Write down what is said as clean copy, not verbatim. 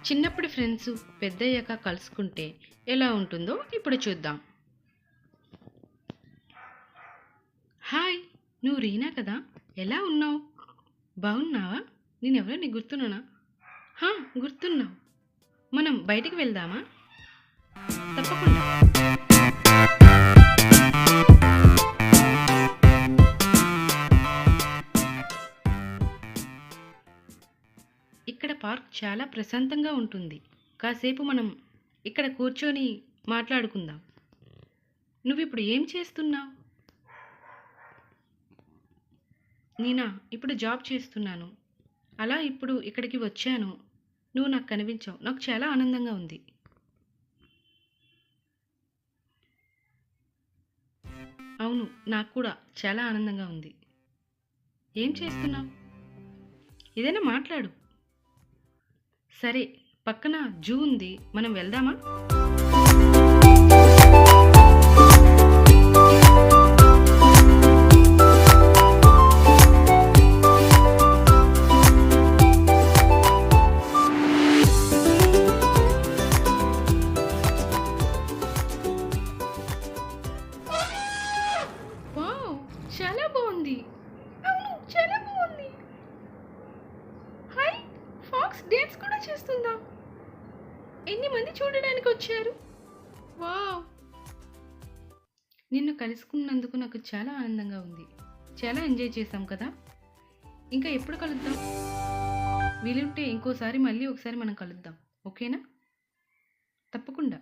చిన్నప్పుడు ఫ్రెండ్స్ పెద్దయ్యాక కలుసుకుంటే ఎలా ఉంటుందో ఇప్పుడు చూద్దాం. హాయ్, నువ్వు రీనా కదా? ఎలా ఉన్నావు? బాగున్నావా? నేనెవరో నీకు గుర్తున్నానా? హా, గుర్తున్నావు. మనం బయటికి వెళ్దామా? తప్పకుండా. ఇక్కడ పార్క్ చాలా ప్రశాంతంగా ఉంటుంది. కాసేపు మనం ఇక్కడ కూర్చొని మాట్లాడుకుందాం. నువ్విప్పుడు ఏం చేస్తున్నావు? నేనా, ఇప్పుడు జాబ్ చేస్తున్నాను. అలా ఇప్పుడు ఇక్కడికి వచ్చాను. నువ్వు నాకు కనిపించావు. నాకు చాలా ఆనందంగా ఉంది. అవును, నాకు కూడా చాలా ఆనందంగా ఉంది. ఏం చేస్తున్నావు? ఏదైనా మాట్లాడు. సరే, పక్కన జూ ఉంది, మనం వెళ్దామా? వావ్, చాలా బాగుంది. అవును, చాలా బాగుంది. హాయ్, ఫాక్స్ డాన్స్ కూడా చేస్తుందా? ఎన్ని మంది చూడడానికి వచ్చారు? వావ్, నిన్ను కలుసుకున్నందుకు నాకు చాలా ఆనందంగా ఉంది. చాలా ఎంజాయ్ చేశాం కదా. ఇంకా ఎప్పుడు కలుద్దాం? వీలుంటే ఇంకోసారి మళ్ళీ ఒకసారి మనం కలుద్దాం. ఓకేనా? తప్పకుండా.